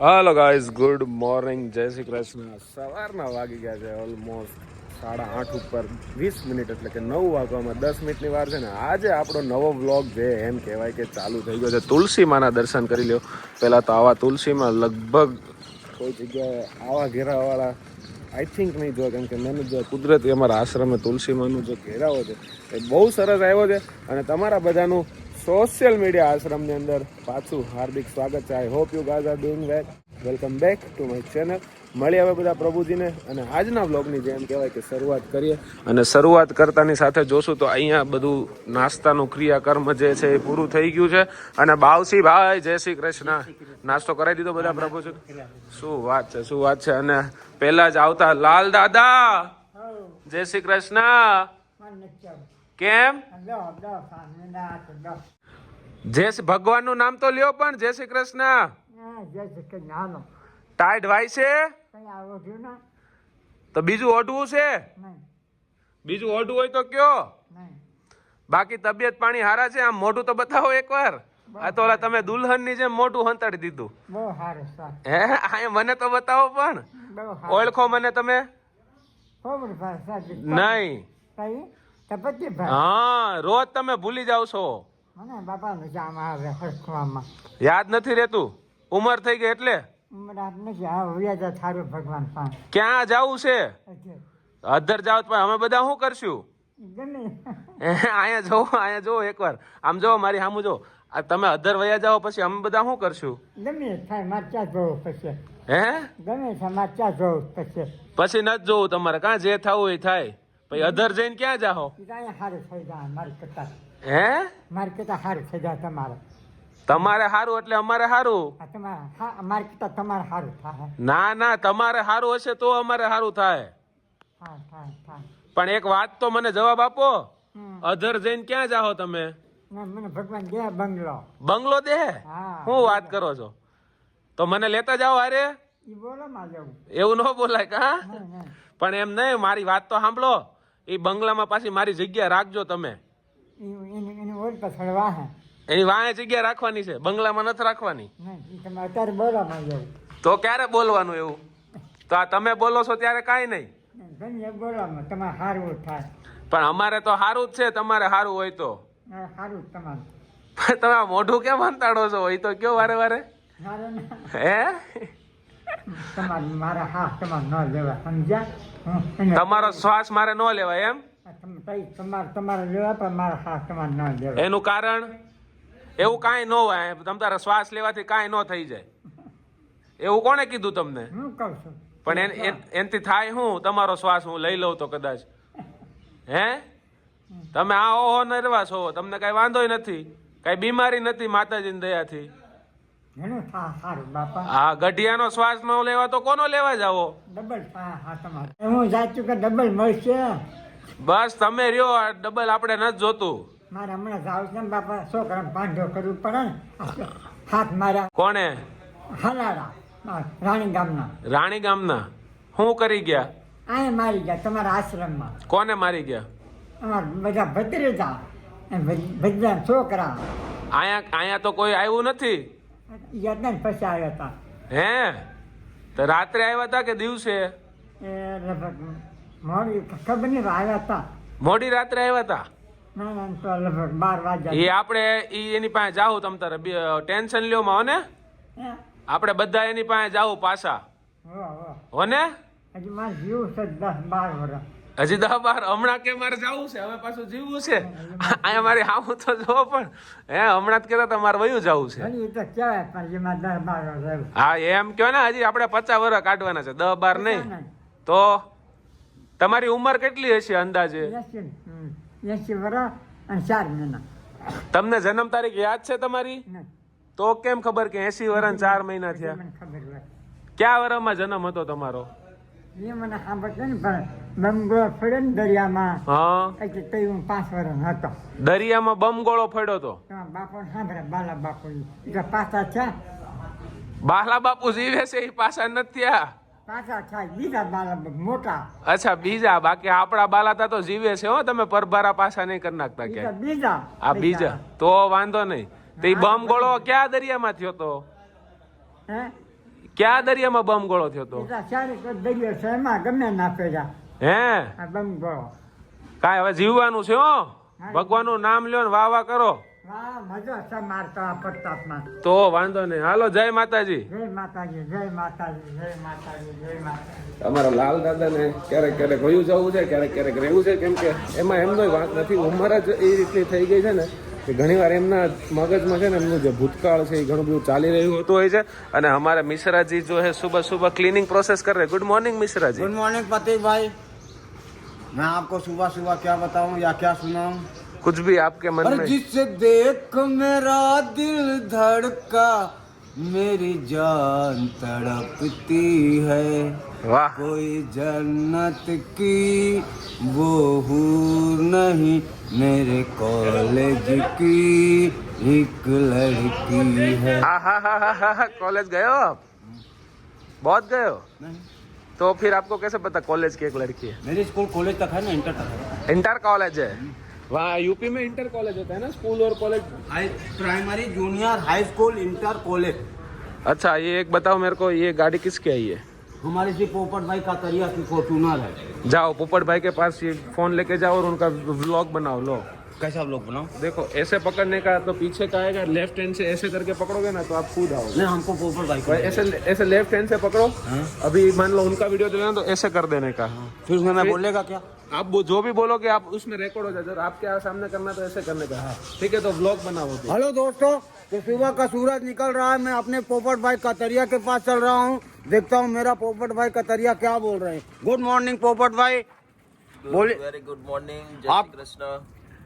Hello guys, good morning, જય શ્રી કૃષ્ણ. સવારના વાગી ગયા છે ઓલમોસ્ટ 8:30 ઉપર 20 મિનિટ, એટલે કે 9 વાગવામાં 10 મિનિટની વાર છે ને. આજે આપણો નવો વ્લોગ જે એમ કહેવાય કે ચાલુ થઈ ગયો છે. તુલસી માના દર્શન કરી લ્યો. પહેલાં તો આવા તુલસીમાં લગભગ કોઈ જગ્યાએ આવા ઘેરાવાળા આઈ થિંક નહીં જોવા, કેમ કે મને જો કુદરતી અમારા આશ્રમે તુલસીમાનો જે ઘેરાવો છે એ બહુ સરસ આવ્યો છે. અને તમારા બધાનું સોશિયલ મીડિયા આશ્રમની અંદર પાછું હાર્દિક સ્વાગત છે. I hope you guys are doing well. Welcome back to my channel. મળી આવે બધા પ્રભુજીને અને આજના બ્લોગની જેમ કહેવાય કે શરૂઆત કરીએ. અને શરૂઆત કરતાની સાથે જોશું તો અહીંયા બધું નાસ્તાનું ક્રિયાકર્મ જે છે એ પૂરું થઈ ગયું છે. અને બાવસી ભાઈ, જય શ્રી કૃષ્ણ. નાસ્તો કરાવી દીધો બધા પ્રભુજી? શું વાત છે, શું વાત છે. અને પહેલા જ આવતા લાલ દાદા, જય શ્રી કૃષ્ણ. કેમ? જય ભગવાનનું નામ તો લ્યો, પણ જય શ્રી કૃષ્ણ. ટાઈટ વાય છે તો બીજું ઓઢવું છે? બીજું ઓઢવું હોય તો કયો. બાકી તબિયત પાણી હારા છે? આમ મોઢું તો બતાવો એકવાર. આ તો ઓલા તમે દુલ્હન ની જેમ મોઢું હંતાડી દીધું. હે, આ મને તો બતાવો પણ. ઓળખો મને તમે? નહીં. હા, રોજ તમે ભૂલી જાવ છો. યાદ નથી રહેતું? ઉંમર થઈ ગઈ એટલે? ક્યાં જવું છે? અધર જાવ પણ અમે બધા શું કરશું? અહીંયા જોવો, અહીંયા જોવો એકવાર. આમ જોવો, મારી સામું જો. તમે અધર વયા જાઓ પછી અમે બધા શું કરશું? પછી નથી જોવું તમારે. કાં જે થવું એ થાય. પછી અધર જઈને ક્યાં જાઓ? હે, તમારે સારું એટલે અમારે સારું? ના ના, તમારે સારું હશે તો અમારે સારું થાય. પણ એક વાત તો મને જવાબ આપો. અધર જઈને ક્યાં જાઓ તમે? ભગવાન દે બંગલો. બંગલો દે? શું વાત કરો છો? તો મને લેતા જાઓ. અરે એવું ન બોલાય કા? પણ એમ નહીં, મારી વાત તો સાંભળો. એ બંગલામાં પાછી મારી જગ્યા રાખજો તમે. એની વાંહે જગ્યા રાખવાની છે, બંગલામાં નથી રાખવાની. તો ક્યારે બોલવાનું એવું? તો આ તમે બોલો છો ત્યારે કાંઈ નહીં. પણ અમારે તો સારું જ છે, તમારે સારું હોય તો. તમે મોઢું કેમ હંતાડો છો? એ તો કયો વારે વારે. હે, તમારો શ્વાસ મારે ન લેવાય એમ? એનું કારણ? એવું કાંઈ ન હોય. તમ તારા શ્વાસ લેવાથી કાંઈ ન થઈ જાય એવું કોને કીધું તમને? પણ એનથી થાય શું? તમારો શ્વાસ હું લઈ લઉં તો કદાચ. હે, તમે આ ઓહો નરવા છો, તમને કઈ વાંધો નથી, કઈ બીમારી નથી માતાજીની દયાથી. હા, ગઢિયાનો શ્વાસ ન લેવા તો કોનો લેવા જાવો? ડબલ મળશે. બસ તમે રહ્યો, ડબલ આપણે નથી જોતું. મારે હમણાં જાવ છે બાપા, છોકરા પાંઢો કરવું પડે ને. હાથ માર્યા. કોને? હલાડા, રાણી ગામના. રાણી ગામના શું કરી ગયા? આ મારી ગયા તમારા આશ્રમમાં. કોને મારી ગયા? અમારા બધા ભત્રીજા, બધા છોકરા. અહીંયા તો કોઈ આવ્યું નથી. યજ્ઞ પછી આવ્યા હતા. હે, તો રાત્રે આવ્યા હતા કે દિવસે? લગભગ મોડી ખબર નહીં, આવ્યા હતા. મોડી રાત્રે આવ્યા હતા? ના ના, તો લગભગ 12 વાગ્યા. એ આપણે એની પાસે જાવું. તમ તારે ટેન્શન લ્યો માં ને. આપણે બધા એની પાસે જાવું પાછા. હો ને? હજી મારે જીવું છે 10-12 વર્ષ. હજી 10-12? હમણાં કે મારે જવું છે, હવે પાછું જીવવું છે. અહીંયા મારી આવું તો જો. પણ હે, હમણાં જ કહેતા તમારે વયું જવું છે. હા, એમ કયો ને. હજી આપણે 50 વર્ષ કાઢવાના છે, 10-12 નહીં. તો તમારી ઉંમર કેટલી હશે અંદાજે? 80 વર્ષ અને 4 મહિના. તમને જન્મ તારીખ યાદ છે તમારી? તો કેમ ખબર કે 80 વર્ષ અને 4 મહિના થયા? ક્યાં વર્ષમાં જન્મ હતો તમારો? એ મને સાંભળતો ને, પણ બમગોળો ફર્યો ને દરિયામાં. હા, એટલે હું 5 વર્ષ હતો. દરિયામાં બમગોળો ફર્યો તો? બાપુ સાંભળે, બાલા બાપુ પાછા છે. બાલા બાપુ જીવે છે? એ પાછા નથી થયા. પાછા થાય બીજા બાલા મોટા. અચ્છા, બીજા. બાકી આપણા બાલાતા તો જીવે છે. હો, તમે પરભારા પાછા નહીં કરી નાખતા ક્યાં? બીજા. આ બીજા તો વાંધો નહીં. તો એ બમ ગોળો ક્યાં દરિયામાં થયો તો? ક્યાં દરિયામાં બમ ગોળો થયો તો? એટલા સારી તો દરિયો છે એમાં ગમે નાખે જા હે આ બમ ગયો. કાંઈ હવે જીવવાનું છે હો, ભગવાનનું નામ લ્યો ને વાહ વાહ કરો વાહ મજા છે મારતા આ પ્રતાપમાં. તો વાંધો નહીં. હાલો, જય માતાજી. જય માતાજી, જય માતાજી, જય માતાજી, જય માતાજી. અમારા લાલ દાદાને ક્યારેક ક્યારેક વયું જવું છે, ક્યારેક ક્યારેક રહેવું છે, કેમ કે એમાં એમનો વાત નથી, ઉંમર જ એ રીતની થઈ ગઈ છે ને કે ઘણીવાર એમના મગજમાં છે ને એમનું જે ભૂતકાળ છે એ ઘણું બધું ચાલી રહ્યું હોતું હોય છે. અને અમારા મિશ્રાજી જો है सुबह सुबह क्लीनिंग प्रोसेस कर रहे हैं. Good morning Mishra ji. Good morning प्रतीक भाई, मैं आपको सुबह सुबह क्या बताऊं या क्या सुनाऊं? कुछ भी आपके मन और में. जिससे देख मेरा दिल धड़का, मेरी जान तड़पती है, वाह, कोई जन्नत की वो हूर नहीं, मेरे कॉलेज की एक लड़की है. हा कॉलेज गए हो आप? बहुत गए हो? नहीं, तो फिर आपको कैसे पता कॉलेज की एक लड़की है? मेरी स्कूल कॉलेज तक है ना, इंटर तक है. इंटर कॉलेज है वहाँ यूपी में. इंटर कॉलेज होता है ना, स्कूल और college. High primary junior high school inter college. अच्छा, ये एक बताओ मेरे को, ये गाड़ी किसकी आई है? हमारे से पोपट भाई का तरिया की फॉर्चूनर है. जाओ पोपट भाई के पास ये फोन लेके जाओ और उनका व्लॉग बनाओ. लो कैसे आप लोग बनाओ? देखो, ऐसे पकड़ने का तो पीछे का आएगा, लेफ्ट हैंड से ऐसे करके पकड़ोगे ना तो आप खुद आओगे. नहीं, हमको पोपट भाई को. ऐसे ऐसे लेफ्ट हैंड से पकड़ो. हाँ? अभी मान लो उनका वीडियो देना तो ऐसे कर देने का. फिर उसमें मैं बोलेगा क्या? आप वो जो भी बोलोगे आप उसमें रिकॉर्ड हो जाए. अगर आपके सामने करना तो ऐसे करने का. हाँ ठीक है, तो व्लॉग बनाओ. हेलो दोस्तों, तो सुबह का सूरज निकल रहा है, मैं अपने पोपट भाई कतरिया के पास चल रहा हूँ. देखता हूँ मेरा पोपट भाई कतरिया क्या बोल रहे हैं. गुड मॉर्निंग पोपट भाई. बोलिए. Very good morning. जय आप- श्री कृष्ण.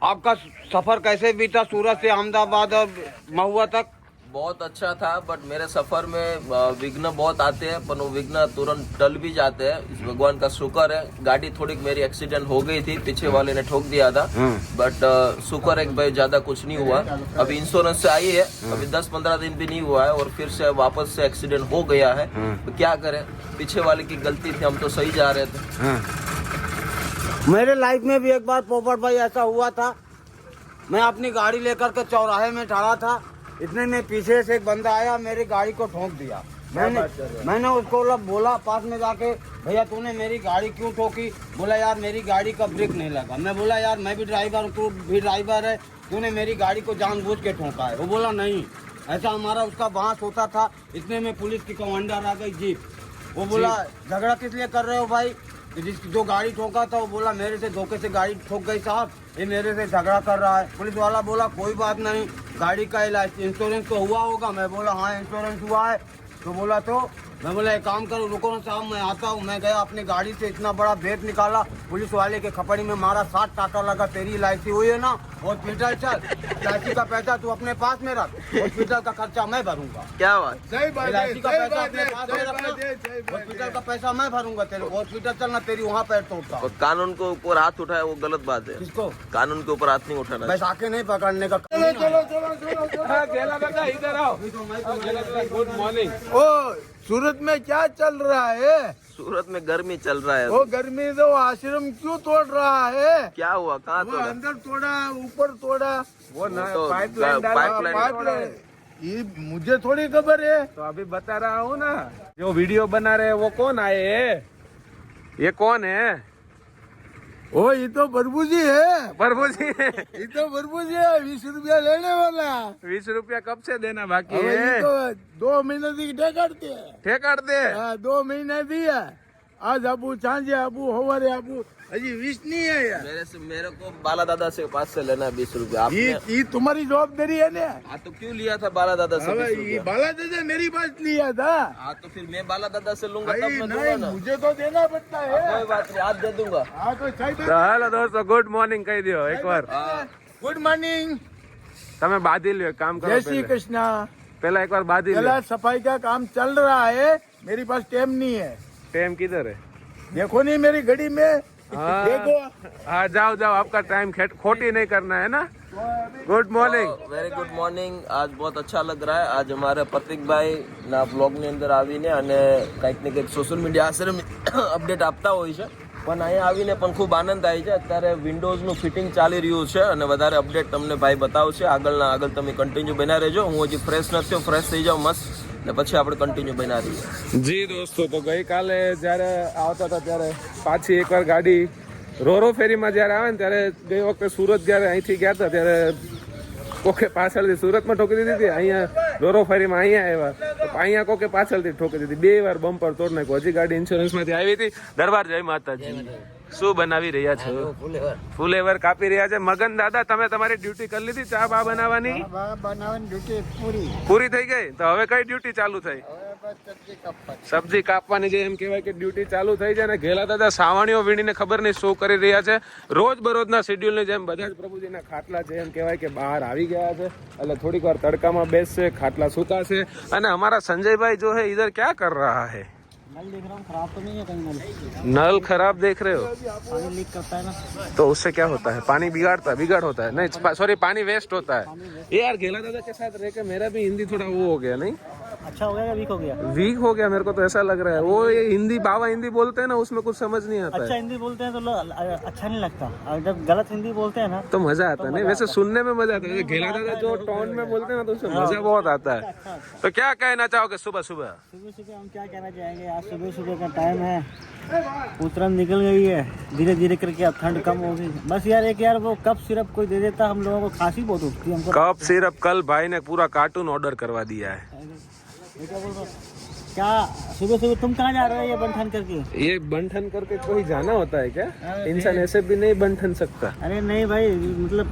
आपका सफर कैसे बीता सूरत से अहमदाबाद और महुआ तक? बहुत अच्छा था, बट मेरे सफर में विघ्न बहुत आते हैं, पर वो विघ्न तुरंत टल भी जाते हैं. इस भगवान का शुक्र है. गाड़ी थोड़ी मेरी एक्सीडेंट हो गई थी, पीछे वाले ने ठोक दिया था, बट शुक्र है कि भाई ज्यादा कुछ नहीं हुआ. अभी इंश्योरेंस से आई है, अभी 10-15 दिन भी नहीं हुआ है और फिर से वापस से एक्सीडेंट हो गया है. तो क्या करें, पीछे वाले की गलती थी, हम तो सही जा रहे थे. मेरे लाइफ में भी एक बार पोपट भाई ऐसा हुआ था. मैं अपनी गाड़ी लेकर के चौराहे में खड़ा था, इतने में पीछे से एक बंदा आया, मेरी गाड़ी को ठोक दिया. मैंने उसको बोला पास में जाके, भैया तूने मेरी गाड़ी क्यों ठोकी? बोला यार मेरी गाड़ी का ब्रेक नहीं लगा. मैं बोला यार मैं भी ड्राइवर हूँ, तू भी ड्राइवर है, तूने मेरी गाड़ी को जानबूझ के ठोका है. वो बोला नहीं, ऐसा हमारा उसका बहस होता था. इतने में पुलिस की कमांडर आ गई जीप. वो बोला झगड़ा किस लिए कर रहे हो भाई? जो गाड़ी ठोका था वो बोला मेरे से धोखे से गाड़ी ठोक गई साहब, ये मेरे से झगड़ा कर रहा है. पुलिस वाला बोला कोई बात नहीं, गाड़ी का इलाज इंश्योरेंस तो हुआ होगा. मैं बोला हाँ इंश्योरेंस हुआ है. तो बोला तो मैं बोला एक काम करो, रुको ना साहब मैं आता हूँ. मैं गया अपनी गाड़ी से इतना बड़ा बेट निकाला, पुलिस वाले के खपड़ी में मारा, 60 टाका लगा. तेरी इलायची हुई है ना, हॉस्पिटल चल, इलायची का पैसा तू अपने पास में रख, हॉस्पिटल का खर्चा मैं भरूंगा. क्या बात. इलायची का पैसा अपने पास में रखना, हॉस्पिटल का पैसा मैं भरूंगा. तेरे हॉस्पिटल चलना, तेरी वहाँ पैर तोड़ता. और कानून के ऊपर हाथ उठाया वो गलत बात है. किसको? कानून के ऊपर हाथ नहीं उठाना. बस आके नहीं पकड़ने का. गेला दादा इधर आओ. Good morning. ओ सूरत में क्या चल रहा है? सूरत में गर्मी चल रहा है. वो गर्मी तो आश्रम क्यों तोड़ रहा है? क्या हुआ, कहाँ वो तोड़ा? अंदर तोड़ा, ऊपर तोड़ा. वो ना तो पाइपलाइन पाइपलाइन- पाइपलाइन. ये मुझे थोड़ी खबर है. तो अभी बता रहा हूँ ना, जो वीडियो बना रहे हैं वो कौन आए हैं? ये कौन है? ओ ये तो प्रभु जी है. प्रभु जी. ये तो प्रभु जी है. 20 रुपया लेने वाला. 20 रुपया कब से देना बाकी अब ये है? तो 2 महीने की टेकड़ते हैं. ठेकर दे. 2 महीने दिया. आज आबू सांझे आबू हवारे आबू, हजी 20 नहीं है यार. मेरे को बाला दादा से पास से लेना है 20 रुपया. आपने ये तुम्हारी जवाबदारी है ना. हाँ तो क्यों लिया था बाला दादा से अब 20 ये रुपया? बाला दादा मेरी बात लिया था. हाँ तो फिर मैं बाला दादा से लूंगा तब भाई मैं दूंगा नहीं, ना. मुझे तो देना पड़ता है. कोई बात नहीं, आज दे दूंगा. हाँ तो साहब તો હાલો દોસ્તો, ગુડ મોર્નિંગ કહી દો એકવાર. Good morning. તમે બાંધી લ્યો, એક કામ કરો. जय श्री પહેલા. कृष्णा. પહેલા એકવાર બાંધી લ્યો. चला सफाई का काम चल रहा है, मेरे पास टाइम नहीं है. टाइम किधर है? देखो नहीं मेरी घड़ी में. हाँ देखो. हाँ जाओ जाओ, आपका टाइम खोटी नहीं करना है ना. Good morning. Very good morning. આજ બહુ અચ્છા લગ રહા है. आज हमारे પ્રતિકભાઈ ના બ્લોગ ની અંદર આવીને અને કંઈક ને કંઈક સોશિયલ મીડિયા આશ્રમ અપડેટ આપતા હોય છે, પણ અહીંયા આવીને પણ ખૂબ આનંદ થાય છે. અત્યારે વિન્ડોઝનું ફિટિંગ ચાલી રહ્યું છે અને વધારે અપડેટ તમને ભાઈ બતાવશે. આગળ તમે કન્ટિન્યુ બના રહેજો. હું હજી ફ્રેશ નથી થયો, ફ્રેશ થઈ જાઉં, મસ્ત ને પછી આપણે કન્ટિન્યુ બના રહીએ. જી દોસ્તો, તો ગઈકાલે જ્યારે આવતા હતા ત્યારે પાછી એકવાર ગાડી રોરો ફેરીમાં જ્યારે આવે ને ત્યારે ગઈ વખતે સુરત જ્યારે અહીંથી ગયા હતા ત્યારે કોકે પાછળથી સુરતમાં ઠોકી દીધી હતી, અહીંયા રોરો ફેરીમાં અહીંયા આવ્યા તો અહીંયા કોકે પાછળથી ઠોકી દીધી, 2 વાર બમ્પર તોડ નાખ્યું. હજી ગાડી ઇન્સ્યોરન્સમાંથી આવી હતી. દરબાર જય માતાજી. શું બનાવી રહ્યા છો? ફુલેવર કાપી રહ્યા છે. મગન દાદા, તમે તમારી ડ્યુટી કરી લીધી ચા બા બનાવવાની? બનાવવાની ડ્યુટી પૂરી થઈ ગઈ. તો હવે કઈ ડ્યુટી ચાલુ થઈ? સબ્જી કાપવાની જે એમ કહેવાય કે ડ્યુટી ચાલુ થઈ જાય. ને ઘેલા દાદા સાવણીઓ વીણીને ખબર નહીં શું કરી રહ્યા છે. રોજ બરોજના શેડ્યુલની જેમ બધા જ પ્રભુજીના ખાટલા જે એમ કહેવાય કે બહાર આવી ગયા છે, એટલે થોડીક વાર તડકામાં બેસશે, ખાટલા સુકાશે. અને અમારા સંજયભાઈ જો હે ઇધર क्या कर रहा है? नल देख रहा हूँ, खराब तो नहीं है कहीं नल? नल खराब देख रहे हो? पानी लीक करता है ना, तो उससे क्या होता है? पानी बिगाड़ होता है नहीं, सॉरी पानी वेस्ट होता है. ये यार घेला दादा के साथ रह के मेरा भी हिंदी थोड़ा वो हो गया, नहीं अच्छा हो गया या वीक हो गया? वीक हो गया. मेरे को तो ऐसा लग रहा है वो ये हिंदी बाबा हिंदी बोलते हैं ना, उसमें कुछ समझ नहीं आता अच्छा है. हिंदी बोलते हैं तो अच्छा नहीं लगता, और जब गलत हिंदी बोलते हैं ना तो मजा आता है. नहीं वैसे सुनने में मजा आता है. घेला दादा जो टोन में बोलते हैं ना तो उसमें मजा बहुत आता है. तो क्या कहना चाहोगे सुबह सुबह? सुबह सुबह हम क्या कहना चाहेंगे, आज सुबह सुबह का टाइम है, उतरन निकल गई है, धीरे धीरे करके अब ठंड कम होगी. बस यार एक यार वो कप सिरप कोई दे देता, हम लोगों को खांसी बहुत उठती है हमको. कप सिरप कल भाई ने पूरा कार्टून ऑर्डर करवा दिया है. ये क्या बोल रहा हूँ? क्या सुबह सुबह तुम कहाँ जा रहे हो ये बंठन करके? ये बंठन करके कोई जाना होता है क्या? इंसान ऐसे भी नहीं बंठन सकता. अरे नहीं भाई, मतलब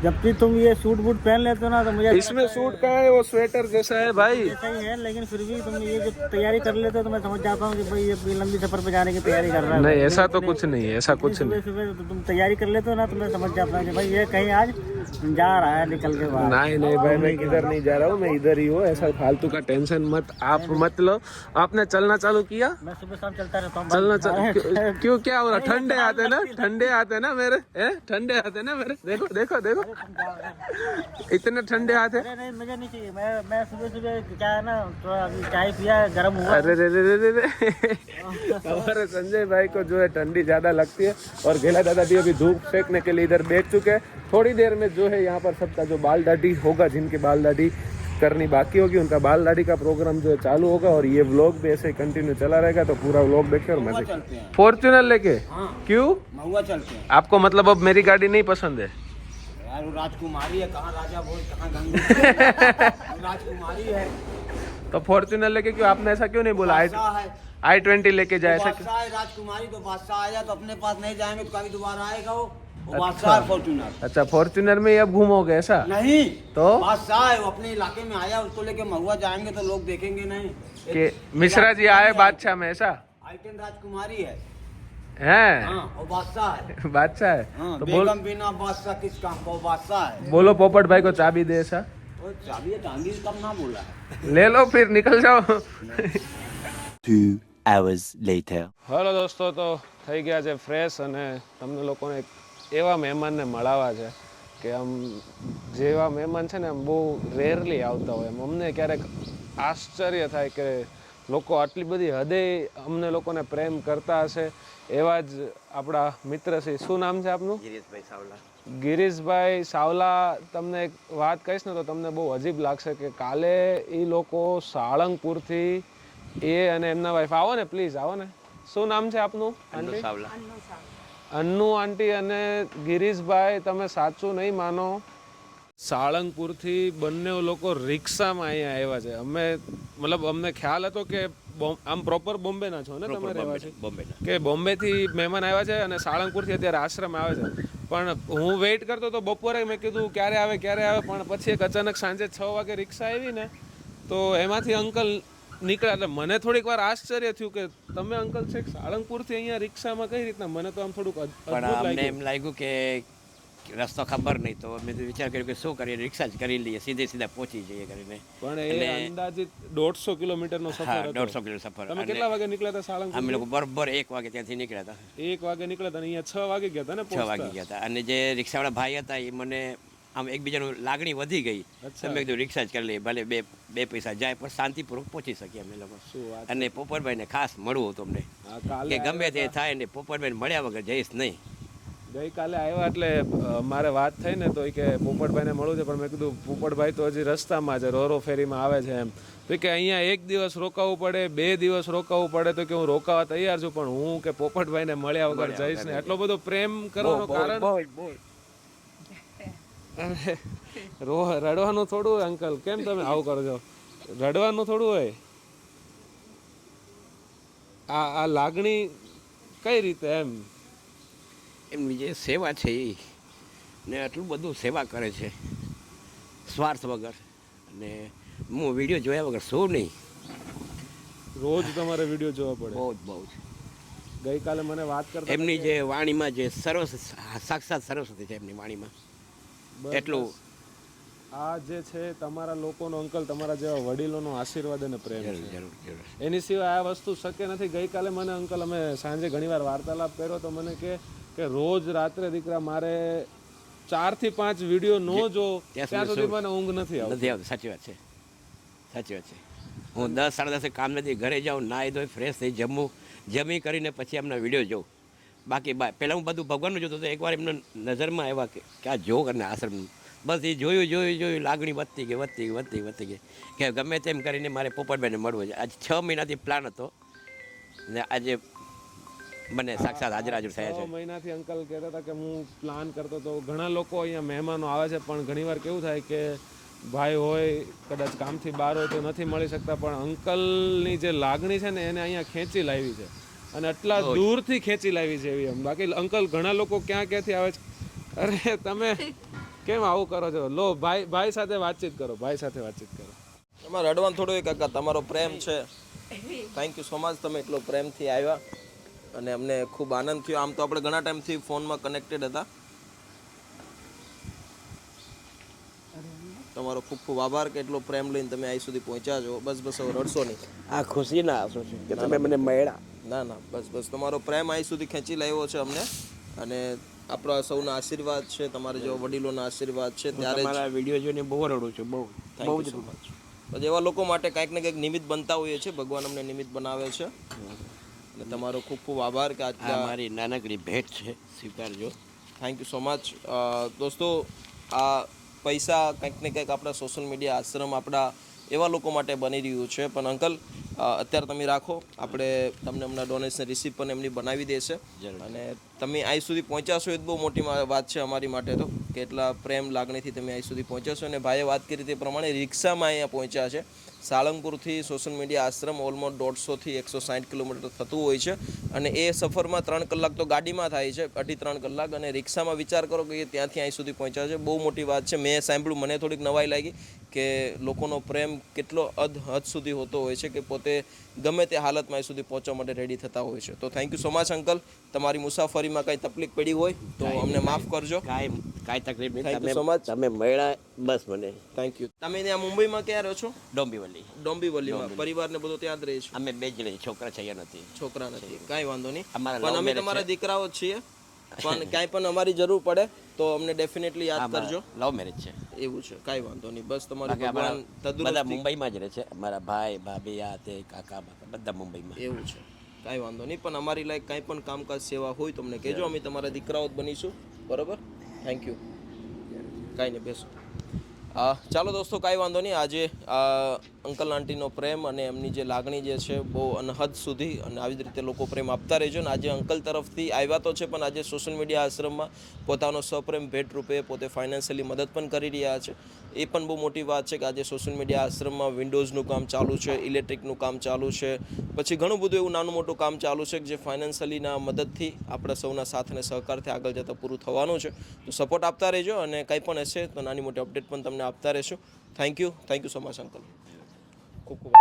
जब भी तुम ये सूट बूट पहन लेते हो ना तो मुझे इसमें सूट का है, वो स्वेटर जैसा है भाई. ऐसा ही है, लेकिन फिर भी तुम ये जो तैयारी कर लेते हो तो मैं समझ जाता हूँ कि भाई ये लंबी सफर पे जाने की तैयारी कर रहा है. नहीं ऐसा तो कुछ नहीं है, ऐसा कुछ सुबह नहीं. सुबह तो तुम तैयारी कर लेते हो ना तो मैं समझ जाता हूँ कि भाई ये कहीं आज जा रहा है निकल के बाहर. नहीं नहीं भाई, मैं किधर नहीं जा रहा हूँ, मैं इधर ही हूँ. ऐसा फालतू का टेंशन मत आप मत लो. आपने चलना चालू किया? मैं सुबह शाम चलता रहता हूँ. चलना क्यों क्या हो रहा? ठंडे आते ना, ठंडे आते ना मेरे, ठंडे आते ना मेरे. देखो देखो देखो, इतने ठंडे हाथ है. अरे नहीं मुझे नहीं चाहिए, मैं सुबह सुबह क्या है ना थोड़ा अभी चाय पिया, गर्म हुआ. अरे रे रे रे रे रे. हमारे संजय भाई को जो है ठंडी ज्यादा लगती है और घेला दादा भी अभी धूप सेकने के लिए इधर बैठ चुके हैं. थोड़ी देर में जो है यहाँ पर सबका जो बाल दाढ़ी होगा, जिनकी बाल दाढ़ी करनी बाकी होगी, उनका बाल दाढ़ी का प्रोग्राम जो है चालू होगा. और ये व्लॉग भी ऐसे कंटिन्यू चला रहेगा, तो पूरा व्लॉग देखिए और मजे. फॉर्च्यूनर लेके? क्यों? महुआ चलते हैं आपको मतलब अब मेरी गाड़ी नहीं पसंद है? यार. वो राजकुमारी है, कहाँ राजा बोल कहाँ गंगा. राजकुमारी है तो फॉर्च्यूनर लेके क्यों? आपने ऐसा क्यों नहीं बोला i20 लेके जाए? ऐसा क्यों? बादशाह है राजकुमारी, तो बादशाह आया तो अपने पास नहीं जाएंगे तो कभी दोबारा आएगा वो बादशाह है फॉर्च्यूनर. अच्छा, फॉर्च्यूनर में ही अब घूमोगे ऐसा? नहीं तो बादशाह है, वो अपने इलाके में आया, उसको लेके महुआ जाएंगे तो लोग देखेंगे नहीं कि मिश्रा जी आए बादशाह में, ऐसा आइटन राजकुमारी है. है? हाँ वो बादशाह है. बादशाह है. हाँ, तो बोल, बेगम बिना बादशाह किस काम का, वो बादशाह है. बोलो पोपट भाई को चाबी दे ऐसा. वो चाबी चांदी कब ना बोला है. ले लो फिर निकल जाओ. 2 hours later. હેલો દોસ્તો, તો થઈ ગયા છે ફ્રેશ અને તમને લોકોને એક એવા મહેમાનને મળાવા છે કે આમ જેવા મહેમાન છે ને આમ બહુ રેરલી આવતા હોય. એમ અમને ક્યારેક આશ્ચર્ય થાય કે લોકો આટલી બધી હદે અમને લોકોને પ્રેમ કરતા હશે. એવા જ આપણા મિત્ર છે. શું નામ છે આપનું? ગિરીશભાઈ સાવલા. ગિરીશભાઈ સાવલા. તમને એક વાત કહીશ ને તો તમને બહુ અજીબ લાગશે કે કાલે એ લોકો સાળંગપુરથી એ અને એમના વાઈફ, આવો ને પ્લીઝ આવો ને. શું નામ છે આપનું? આંટી સાવલા. અન્નુ આંટી અને ગિરીશભાઈ, તમે સાચું નહીં માનો, સાળંગપુરથી બંને લોકો રિક્ષામાં અહીંયા આવ્યા છે. અમે મતલબ અમને ખ્યાલ હતો કે આમ પ્રોપર બોમ્બેના છો ને તમે રહેવા છે? કે બોમ્બેથી મહેમાન આવ્યા છે અને સાળંગપુરથી અત્યારે આશ્રમ આવે છે. પણ હું વેઇટ કરતો તો બપોરે, મેં કીધું ક્યારે આવે ક્યારે આવે, પણ પછી એક અચાનક સાંજે 6 વાગે રિક્ષા આવી ને તો એમાંથી અંકલ નીકળ્યા. એટલે મને થોડીક વાર આશ્ચર્ય થયું કે તમે અંકલ છેક સાળંગપુરથી અહીંયા રિક્ષામાં કઈ રીતના? મને તો આમ થોડુંક પણ અમને એમ લાગ્યું કે રસ્તો ખબર નહીં, તો મેં વિચાર કર્યો કે શું કરીએ, રિક્ષા જ કરી લઈએ, સીધા પહોંચી જઈએ કરીને. પણ એ અંદાજિત 150 કિલોમીટરનો સફર હતો. 150 કિલોમીટર સફર. તમે કેટલા વાગે નીકળ્યા હતા સાળંગપુર? અમે લોકો બરોબર 1 વાગે ત્યાંથી નીકળ્યા હતા. 1 વાગે નીકળ્યા હતા અને અહીંયા 6 વાગે ગયા હતા ને? 6 વાગે ગયા હતા. અને જે રિક્ષાવાળા ભાઈ હતા એ મને આમ એકબીજાનું લાગણી વધી ગઈ. તમે કીધું રિક્ષા જ કરી લઈએ, ભલે બે પૈસા જાય પણ શાંતિપૂર્વક પહોંચી શકીએ અમે લોકો. અને પોપટભાઈને ખાસ મળવું હતું અમને કે ગમે તે થાય ને પોપટભાઈને મળ્યા વગર જઈશ નહીં. ગઈકાલે આવ્યા એટલે મારે વાત થઈ ને તો એ કે પોપટભાઈને મળવું છે, પણ મેં કીધું પોપટભાઈ તો હજી રસ્તામાં છે, રોરો ફેરીમાં આવે છે એમ. તો કે અહીંયા 1 દિવસ રોકાવું પડે, 2 દિવસ રોકાવું પડે, તો કે હું રોકાવા તૈયાર છું, પણ હું કે પોપટભાઈને મળ્યા વગર જઈશ ને. એટલો બધો પ્રેમ કરવાનો કારણ રડવાનું થોડું હોય અંકલ, કેમ તમે આવું કરો છો? રડવાનું થોડું હોય. આ લાગણી કઈ રીતે એમ એમની જે સેવા છે એ ને આટલું બધું સેવા કરે છે સ્વાર્થ વગર, અને હું વિડીયો જોયા વગર શું નહીં. રોજ તમારે વિડીયો જોવા પડે? બહુ જ. ગઈકાલે મને વાત કરતા એમની જે વાણીમાં જે સાક્ષાત સરસ્વતી છે એમની વાણીમાં, એટલું આ જે છે તમારા લોકોનો અંકલ, તમારા જેવા વડીલોનો આશીર્વાદ અને પ્રેમ છે. જરૂર. એની સિવાય આ વસ્તુ શક્ય નથી. ગઈકાલે મને અંકલ, અમે સાંજે ઘણીવાર વાર્તાલાપ કર્યો તો મને કે રોજ રાત્રે દીકરા મારે 4 થી 5 વિડીયો નો જો ત્યાં સુધી મને ઊંઘ નથી આવતી. સાચી વાત છે. હું 10 સાડા 10 કામ નથી, ઘરે જાઉં, નાહી ધોઈ ફ્રેશ થઈ, જમી કરીને પછી એમના વિડીયો જોઉં. બાકી પહેલાં હું બધું ભગવાનનું જોતો હતો. એકવાર એમના નજરમાં આવ્યા કે આ જો કરીને આશ્રમનું, બસ એ જોયું, લાગણી વધતી ગઈ કે ગમે તેમ કરીને મારે પોપટભાઈને મળવું છે. આજે 6 મહિનાથી પ્લાન હતો ને આજે મને સાક્ષાત હાજર થયા છે. 6 મહિનાથી અંકલ કહેતા હતા કે હું પ્લાન કરતો હતો. ઘણા લોકો અહીંયા મહેમાનો આવે છે, પણ ઘણીવાર કેવું થાય કે ભાઈ હોય કદાચ કામથી બહાર હોય તો નથી મળી શકતા, પણ અંકલની જે લાગણી છે ને એને અહીંયા ખેંચી લાવી છે, અને આટલા દૂરથી ખેંચી લાવી છે એવી. બાકી અંકલ ઘણા લોકો ક્યાંથી આવે છે. અરે તમે કેમ આવું કરો છો? લો ભાઈ સાથે વાતચીત કરો. તમારે રડવાનું થોડું કાકા, તમારો પ્રેમ છે. થેન્ક યુ સો મચ, તમે એટલો પ્રેમથી આવ્યા અને અમને ખૂબ આનંદ થયો. આમ તો આપણે ઘણા ટાઈમથી ફોનમાં કનેક્ટેડ હતા. તમારો ખૂબ ખૂબ આભાર કે એટલો પ્રેમ લઈને તમે અહીં સુધી પહોંચ્યા છો. બસ હવે રડશો નહીં. આ ખુશીના આંસુ છે કે તમે મને મળ્યા. ના બસ તમારો પ્રેમ અહીં સુધી ખેંચી લાવ્યો છે અમને, અને આપણા સૌના આશીર્વાદ છે, તમારા જેવા વડીલોના આશીર્વાદ છે. ત્યારે તમારા વિડીયો જોઈને બહુ રડું છું, બહુ જ. પછી એવા લોકો માટે કંઈક ને કંઈક નિમિત્ત બનતા હોઈએ છે. ભગવાન અમને નિમિત્ત બનાવે છે, અને તમારો ખૂબ ખૂબ આભાર કે આ મારી નાનકડી ભેટ છે, સ્વીકારજો. Thank you so much. દોસ્તો, આ પૈસા કંઈક ને કંઈક આપણા સોશિયલ મીડિયા આશ્રમ આપણા એવા લોકો માટે બની રહ્યું છે. પણ અંકલ અત્યારે તમે રાખો, આપણે તમને હમણાં ડોનેશન રિસીપ્ટ પણ એમની બનાવી દેશે, અને તમે અહીં સુધી પહોંચ્યા છો એ બહુ મોટી વાત છે અમારી માટે તો, કે એટલા પ્રેમ લાગણીથી તમે અહીં સુધી પહોંચ્યા છો. અને ભાઈએ વાત કરી તે પ્રમાણે રિક્ષામાં અહીંયા પહોંચ્યા છે. સાળંગપુરથી સોશિયલ મીડિયા આશ્રમ ઓલમોસ્ટ 150 થી 160 કિલોમીટર થતું હોય છે, અને એ સફરમાં 3 કલાક તો ગાડીમાં થાય છે, 2.5-3 કલાક, અને રિક્ષામાં વિચાર કરો કે ત્યાંથી અહીં સુધી પહોંચ્યા છે. બહુ મોટી વાત છે. મેં સાંભળ્યું, મને થોડીક નવાઈ લાગી કે લોકોનો પ્રેમ કેટલો હદ સુધી હોતો હોય છે, કે પોતે ગમે તે હાલતમાં અહીં સુધી પહોંચવા માટે રેડી થતા હોય છે. તો thank you so much uncle. તમારી મુસાફરીમાં કંઈ તકલીફ પડી હોય તો અમને માફ કરજો. કાંઈ તકલીફ નહીં. Thank you so much. તમે મળ્યા બસ મને. Thank you. તમે ત્યાં મુંબઈમાં ક્યાં રહો છો? ડોંબીવલીમાં. પરિવારને બધો ત્યાં જ રહે છે? અમે 2 જ રહીએ, છોકરા છે નથી. છોકરા નથી, કાંઈ વાંધો નહીં. અમારા પણ love અમે marriage તમારા છે. દીકરાઓ જ છીએ, પણ ક્યાંય પણ અમારી જરૂર પડે તો અમને ડેફિનેટલી યાદ કરજો. લવ મેરેજ છે. એવું છે, કાંઈ વાંધો નહીં. બસ તમારી બાકી ભગવાન બધા તંદુરસ્તી. મુંબઈમાં જ રહે છે. અમારા ભાઈ ભાભી આ તે કાકા બધા મુંબઈમાં. એવું છે, કાંઈ વાંધો નહીં. પણ અમારી લાયક કાંઈ પણ કામકાજ સેવા હોય તો અમને કહેજો, અમે તમારા દીકરાઓ જ બનીશું. બરોબર? Thank you. કાંઈ નહીં, બેસો. ચાલો દોસ્તો, કાંઈ વાંધો નહીં. આજે અંકલ આંટીનો પ્રેમ અને એમની જે લાગણી જે છે બહુ અનહદ સુધી, અને આવી જ રીતે લોકો પ્રેમ આપતા રહેજો. અને આજે અંકલ તરફથી આવ્યા તો છે, પણ આજે સોશિયલ મીડિયા આશ્રમમાં પોતાનો સપ્રેમ ભેટ રૂપે પોતે ફાઇનાન્શિયલી મદદ પણ કરી રહ્યા છે. એ પણ બહુ મોટી વાત છે કે આજે સોશિયલ મીડિયા આશ્રમમાં વિન્ડોઝનું કામ ચાલુ છે, ઇલેક્ટ્રિકનું કામ ચાલુ છે, પછી ઘણું બધું એવું નાનું મોટું કામ ચાલુ છે કે જે ફાઇનાન્શિયલીના મદદથી આપણા સૌના સાથ અને સહકારથી આગળ જતાં પૂરું થવાનું છે. તો સપોર્ટ આપતા રહેજો, અને કંઈ પણ હશે તો નાની મોટી અપડેટ પણ તમને આપતા રહેશું. Thank you so much uncle. ખૂબ ખૂબ